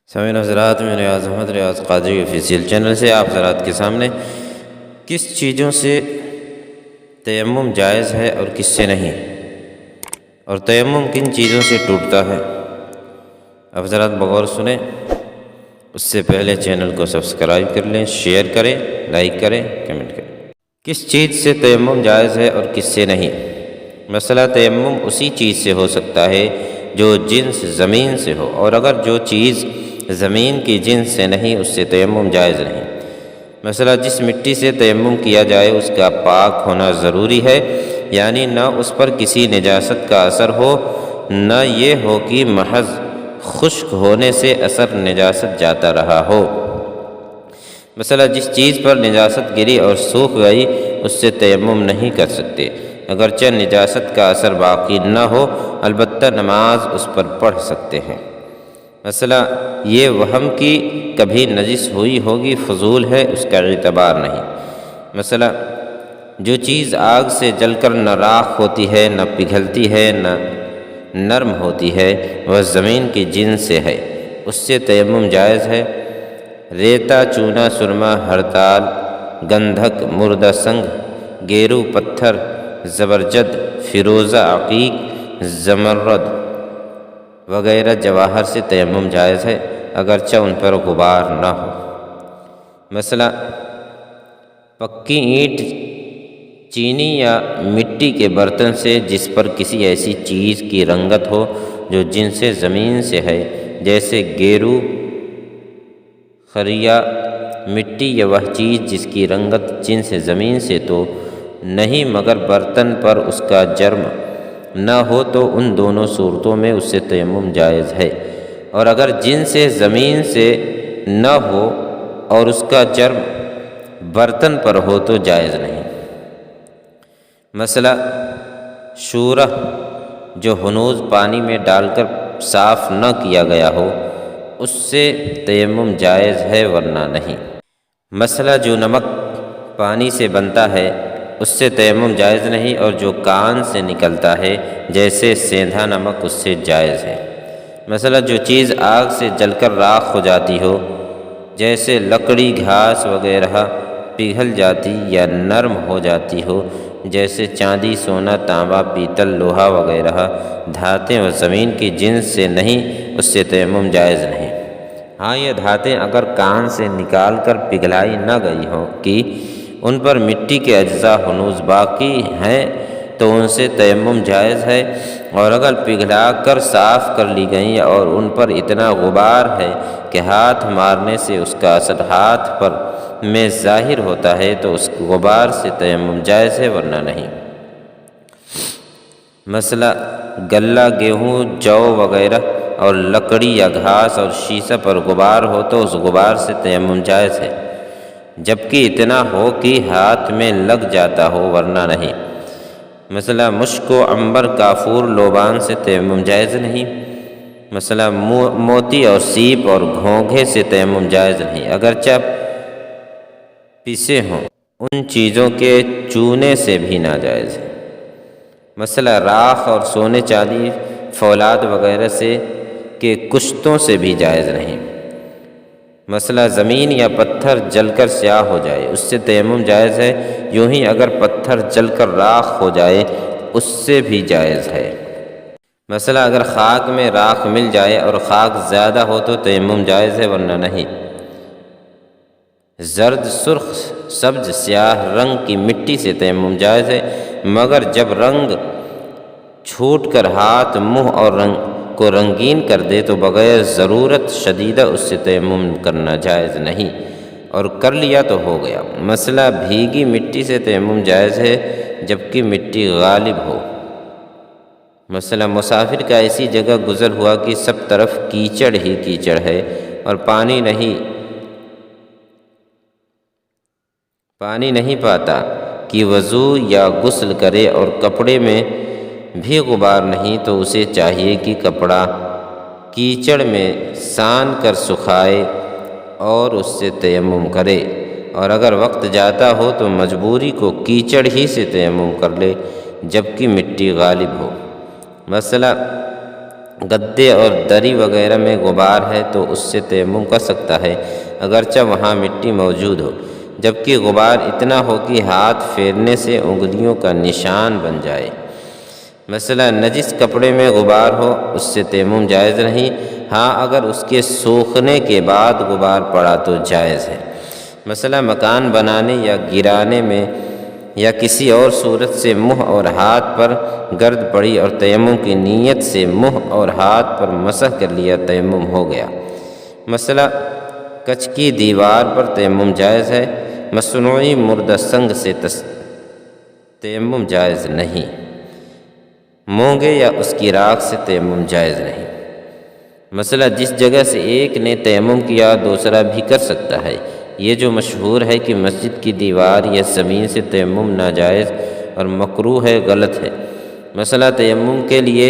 سامعین حضرات، میں ریاض احمد ریاض قادری آفیشیل چینل سے آپ حضرات کے سامنے کس چیزوں سے تیمم جائز ہے اور کس سے نہیں، اور تیمم کن چیزوں سے ٹوٹتا ہے، آپ حضرات بغور سنیں۔ اس سے پہلے چینل کو سبسکرائب کر لیں، شیئر کریں، لائک کریں، کمنٹ کریں۔ کس چیز سے تیمم جائز ہے اور کس سے نہیں؟ مسئلہ تیمم اسی چیز سے ہو سکتا ہے جو جنس زمین سے ہو، اور اگر جو چیز زمین کی جنس سے نہیں اس سے تیمم جائز نہیں۔ مثلا جس مٹی سے تیمم کیا جائے اس کا پاک ہونا ضروری ہے، یعنی نہ اس پر کسی نجاست کا اثر ہو، نہ یہ ہو کہ محض خشک ہونے سے اثر نجاست جاتا رہا ہو۔ مثلا جس چیز پر نجاست گری اور سوکھ گئی اس سے تیمم نہیں کر سکتے، اگرچہ نجاست کا اثر باقی نہ ہو، البتہ نماز اس پر پڑھ سکتے ہیں۔ مثلا یہ وہم کی کبھی نجس ہوئی ہوگی فضول ہے، اس کا اعتبار نہیں۔ مثلا جو چیز آگ سے جل کر نہ راکھ ہوتی ہے، نہ پگھلتی ہے، نہ نرم ہوتی ہے، وہ زمین کی جنس سے ہے، اس سے تیمم جائز ہے۔ ریتا، چونا، سرما، ہڑتال، گندھک، مردہ سنگ، گیرو، پتھر، زبرجد، فیروزہ، عقیق، زمرد وغیرہ جواہر سے تیمم جائز ہے، اگرچہ ان پر غبار نہ ہو۔ مثلا پکی اینٹ، چینی یا مٹی کے برتن سے جس پر کسی ایسی چیز کی رنگت ہو جو جنس زمین سے ہے، جیسے گیرو، خریا، مٹی، یا وہ چیز جس کی رنگت جنس زمین سے تو نہیں مگر برتن پر اس کا جرم نہ ہو، تو ان دونوں صورتوں میں اس سے تیمم جائز ہے، اور اگر جنس زمین سے نہ ہو اور اس کا جرم برتن پر ہو تو جائز نہیں۔ مثلا شورہ جو ہنوز پانی میں ڈال کر صاف نہ کیا گیا ہو اس سے تیمم جائز ہے، ورنہ نہیں۔ مثلا جو نمک پانی سے بنتا ہے اس سے تیمم جائز نہیں، اور جو کان سے نکلتا ہے جیسے سیندھا نمک اس سے جائز ہے۔ مثلا جو چیز آگ سے جل کر راکھ ہو جاتی ہو، جیسے لکڑی، گھاس وغیرہ پگھل جاتی یا نرم ہو جاتی ہو، جیسے چاندی، سونا، تانبا، پیتل، لوہا وغیرہ دھاتیں و زمین کی جنس سے نہیں، اس سے تیمم جائز نہیں۔ ہاں یہ دھاتیں اگر کان سے نکال کر پگھلائی نہ گئی ہوں کہ ان پر مٹی کے اجزاء ہنوز باقی ہیں تو ان سے تیمم جائز ہے، اور اگر پگھلا کر صاف کر لی گئیں اور ان پر اتنا غبار ہے کہ ہاتھ مارنے سے اس کا اثر ہاتھ پر میں ظاہر ہوتا ہے تو اس غبار سے تیمم جائز ہے، ورنہ نہیں۔ مثلا غلہ، گیہوں، جو وغیرہ اور لکڑی یا گھاس اور شیشہ پر غبار ہو تو اس غبار سے تیمم جائز ہے، جبکہ اتنا ہو کہ ہاتھ میں لگ جاتا ہو، ورنہ نہیں۔ مثلا مشک و عنبر، کافور، لوبان سے تیمم جائز نہیں۔ مثلا موتی اور سیپ اور گھونگھے سے تیمم جائز نہیں، اگرچہ پسے ہوں، ان چیزوں کے چونے سے بھی ناجائز ہے۔ مثلا راکھ اور سونے، چاندی، فولاد وغیرہ سے کے کشتوں سے بھی جائز نہیں۔ مثلا زمین یا پتھر جل کر سیاہ ہو جائے اس سے تیمم جائز ہے، یوں ہی اگر پتھر جل کر راکھ ہو جائے اس سے بھی جائز ہے۔ مثلا اگر خاک میں راکھ مل جائے اور خاک زیادہ ہو تو تیمم جائز ہے، ورنہ نہیں۔ زرد، سرخ، سبز، سیاہ رنگ کی مٹی سے تیمم جائز ہے، مگر جب رنگ چھوٹ کر ہاتھ، منہ اور رنگ کو رنگین کر دے تو بغیر ضرورت شدیدہ اس سے تیمم کرنا جائز نہیں، اور کر لیا تو ہو گیا۔ مثلا بھیگی مٹی سے تیمم جائز ہے جبکہ مٹی غالب ہو۔ مثلا مسافر کا ایسی جگہ گزر ہوا کہ سب طرف کیچڑ ہی کیچڑ ہے اور پانی نہیں پاتا کہ وضو یا غسل کرے، اور کپڑے میں بھی غبار نہیں، تو اسے چاہیے کہ کپڑا کیچڑ میں سان کر سکھائے اور اس سے تیمم کرے، اور اگر وقت جاتا ہو تو مجبوری کو کیچڑ ہی سے تیمم کر لے جبکہ مٹی غالب ہو۔ مثلا گدے اور دری وغیرہ میں غبار ہے تو اس سے تیمم کر سکتا ہے اگرچہ وہاں مٹی موجود ہو، جبکہ غبار اتنا ہو کہ ہاتھ پھیرنے سے انگلیوں کا نشان بن جائے۔ مثلا نجس کپڑے میں غبار ہو، اس سے تیمم جائز نہیں، ہاں اگر اس کے سوکھنے کے بعد غبار پڑا تو جائز ہے۔ مثلا مکان بنانے یا گرانے میں یا کسی اور صورت سے منہ اور ہاتھ پر گرد پڑی اور تیمم کی نیت سے منہ اور ہاتھ پر مسح کر لیا، تیمم ہو گیا۔ مثلا کچ کی دیوار پر تیمم جائز ہے، مصنوعی مردہ سنگ سے تیمم جائز نہیں، مونگے یا اس کی راکھ سے تیمم جائز نہیں۔ مثلا جس جگہ سے ایک نے تیمم کیا دوسرا بھی کر سکتا ہے۔ یہ جو مشہور ہے کہ مسجد کی دیوار یا زمین سے تیمم ناجائز اور مکروہ ہے، غلط ہے۔ مثلا تیمم کے لیے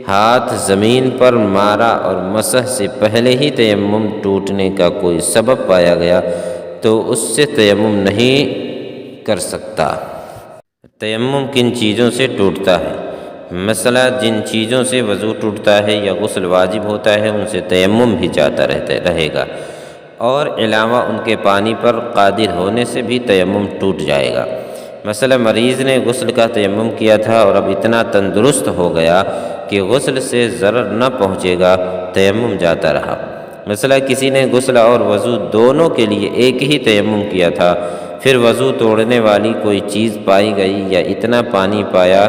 ہاتھ زمین پر مارا اور مسح سے پہلے ہی تیمم ٹوٹنے کا کوئی سبب پایا گیا تو اس سے تیمم نہیں کر سکتا۔ تیمم کن چیزوں سے ٹوٹتا ہے؟ مثلا جن چیزوں سے وضو ٹوٹتا ہے یا غسل واجب ہوتا ہے ان سے تیمم بھی جاتا رہے گا، اور علاوہ ان کے پانی پر قادر ہونے سے بھی تیمم ٹوٹ جائے گا۔ مثلا مریض نے غسل کا تیمم کیا تھا اور اب اتنا تندرست ہو گیا کہ غسل سے ضرر نہ پہنچے گا، تیمم جاتا رہا۔ مثلا کسی نے غسل اور وضو دونوں کے لیے ایک ہی تیمم کیا تھا، پھر وضو توڑنے والی کوئی چیز پائی گئی یا اتنا پانی پایا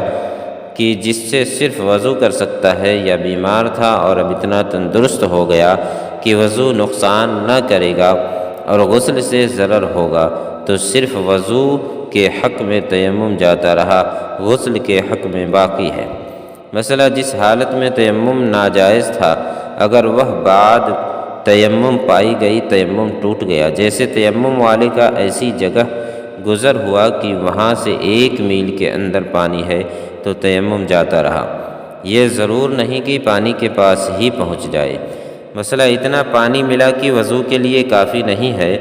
کہ جس سے صرف وضو کر سکتا ہے، یا بیمار تھا اور اب اتنا تندرست ہو گیا کہ وضو نقصان نہ کرے گا اور غسل سے ضرر ہوگا، تو صرف وضو کے حق میں تیمم جاتا رہا، غسل کے حق میں باقی ہے۔ مثلا جس حالت میں تیمم ناجائز تھا اگر وہ بعد تیمم پائی گئی، تیمم ٹوٹ گیا۔ جیسے تیمم والے کا ایسی جگہ گزر ہوا کہ وہاں سے 1 میل کے اندر پانی ہے تو تیمم جاتا رہا، یہ ضرور نہیں کہ پانی کے پاس ہی پہنچ جائے۔ مثلا اتنا پانی ملا کہ وضو کے لیے کافی نہیں ہے،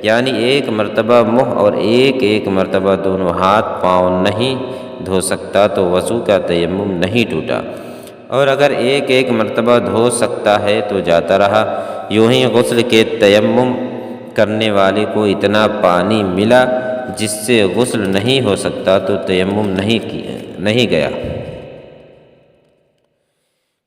یعنی 1 مرتبہ منہ اور ایک مرتبہ دونوں ہاتھ پاؤں نہیں دھو سکتا تو وضو کا تیمم نہیں ٹوٹا، اور اگر ایک مرتبہ دھو سکتا ہے تو جاتا رہا۔ یوں ہی غسل کے تیمم کرنے والے کو اتنا پانی ملا جس سے غسل نہیں ہو سکتا تو تیمم نہیں گیا۔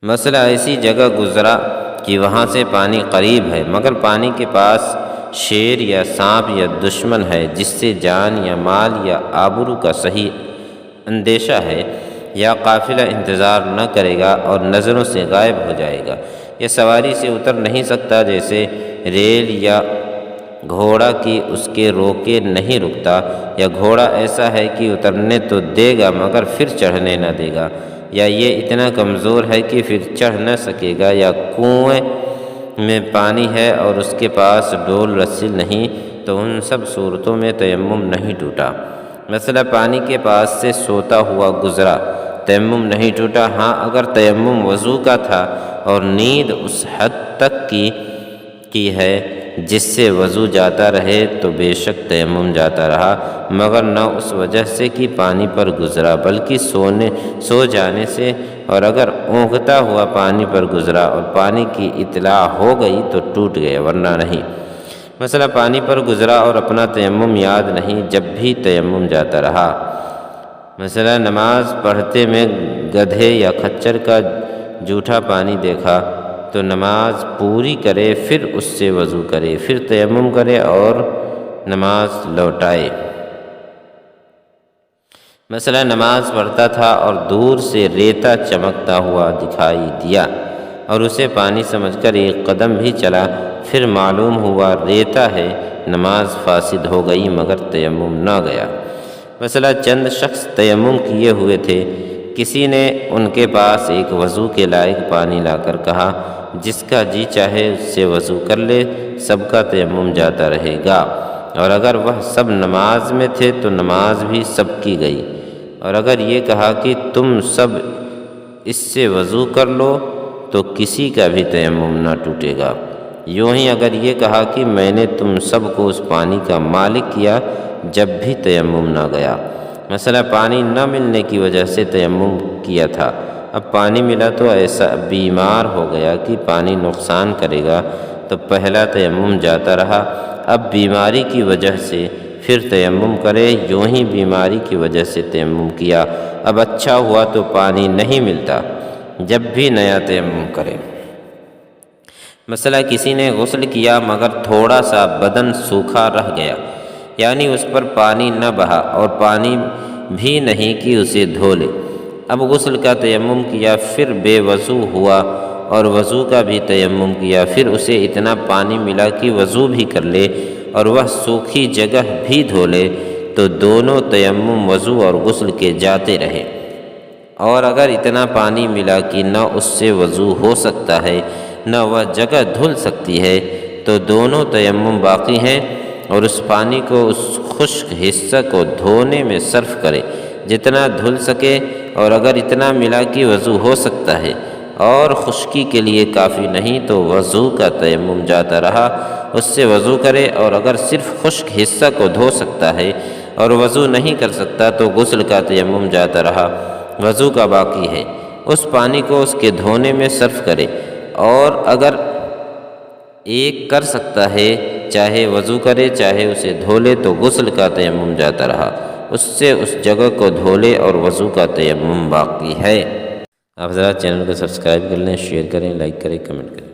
مثلا ایسی جگہ گزرا کہ وہاں سے پانی قریب ہے مگر پانی کے پاس شیر یا سانپ یا دشمن ہے جس سے جان یا مال یا آبرو کا صحیح اندیشہ ہے، یا قافلہ انتظار نہ کرے گا اور نظروں سے غائب ہو جائے گا، یا سواری سے اتر نہیں سکتا جیسے ریل یا گھوڑا کی اس کے روکے نہیں رکتا، یا گھوڑا ایسا ہے کہ اترنے تو دے گا مگر پھر چڑھنے نہ دے گا، یا یہ اتنا کمزور ہے کہ پھر چڑھ نہ سکے گا، یا کنویں میں پانی ہے اور اس کے پاس ڈول رسی نہیں، تو ان سب صورتوں میں تیمم نہیں ٹوٹا۔ مثلا پانی کے پاس سے سوتا ہوا گزرا، تیمم نہیں ٹوٹا، ہاں اگر تیمم وضو کا تھا اور نیند اس حد تک کی ہے جس سے وضو جاتا رہے تو بے شک تیمم جاتا رہا، مگر نہ اس وجہ سے کہ پانی پر گزرا بلکہ سو جانے سے، اور اگر اونگتا ہوا پانی پر گزرا اور پانی کی اطلاع ہو گئی تو ٹوٹ گئے ورنہ نہیں۔ مثلا پانی پر گزرا اور اپنا تیمم یاد نہیں، جب بھی تیمم جاتا رہا۔ مثلا نماز پڑھتے میں گدھے یا خچر کا جھوٹا پانی دیکھا تو نماز پوری کرے، پھر اس سے وضو کرے، پھر تیمم کرے اور نماز لوٹائے۔ مثلا نماز پڑھتا تھا اور دور سے ریتا چمکتا ہوا دکھائی دیا اور اسے پانی سمجھ کر 1 قدم بھی چلا، پھر معلوم ہوا ریتا ہے، نماز فاسد ہو گئی مگر تیمم نہ گیا۔ مثلا چند شخص تیمم کیے ہوئے تھے، کسی نے ان کے پاس ایک وضو کے لائق پانی لا کر کہا جس کا جی چاہے اس سے وضو کر لے، سب کا تیمم جاتا رہے گا، اور اگر وہ سب نماز میں تھے تو نماز بھی سب کی گئی، اور اگر یہ کہا کہ تم سب اس سے وضو کر لو تو کسی کا بھی تیمم نہ ٹوٹے گا۔ یوں ہی اگر یہ کہا کہ میں نے تم سب کو اس پانی کا مالک کیا، جب بھی تیمم نہ گیا۔ مثلا پانی نہ ملنے کی وجہ سے تیمم کیا تھا، اب پانی ملا تو ایسا بیمار ہو گیا کہ پانی نقصان کرے گا، تو پہلا تیمم جاتا رہا۔ اب بیماری کی وجہ سے پھر تیمم کرے، یوں ہی بیماری کی وجہ سے تیمم کیا، اب اچھا ہوا تو پانی نہیں ملتا، جب بھی نیا تیمم کرے۔ مثلا کسی نے غسل کیا مگر تھوڑا سا بدن سوکھا رہ گیا، یعنی اس پر پانی نہ بہا اور پانی بھی نہیں کہ اسے دھو لے۔ اب غسل کا تیمم کیا، پھر بے وضو ہوا اور وضو کا بھی تیمم کیا، پھر اسے اتنا پانی ملا کہ وضو بھی کر لے اور وہ سوکھی جگہ بھی دھو لے، تو دونوں تیمم وضو اور غسل کے جاتے رہے۔ اور اگر اتنا پانی ملا کہ نہ اس سے وضو ہو سکتا ہے نہ وہ جگہ دھل سکتی ہے، تو دونوں تیمم باقی ہیں، اور اس پانی کو اس خشک حصہ کو دھونے میں صرف کرے جتنا دھل سکے، اور اگر اتنا ملا کہ وضو ہو سکتا ہے اور خشکی کے لیے کافی نہیں تو وضو کا تیمم جاتا رہا، اس سے وضو کرے، اور اگر صرف خشک حصہ کو دھو سکتا ہے اور وضو نہیں کر سکتا تو غسل کا تیمم جاتا رہا، وضو کا باقی ہے، اس پانی کو اس کے دھونے میں صرف کرے، اور اگر ایک کر سکتا ہے چاہے وضو کرے چاہے اسے دھو لے تو غسل کا تیمم جاتا رہا، اس سے اس جگہ کو دھو لے اور وضو کا تیمم باقی ہے۔ آپ ذرا چینل کو سبسکرائب کر لیں، شیئر کریں، لائک کریں، کمنٹ کریں۔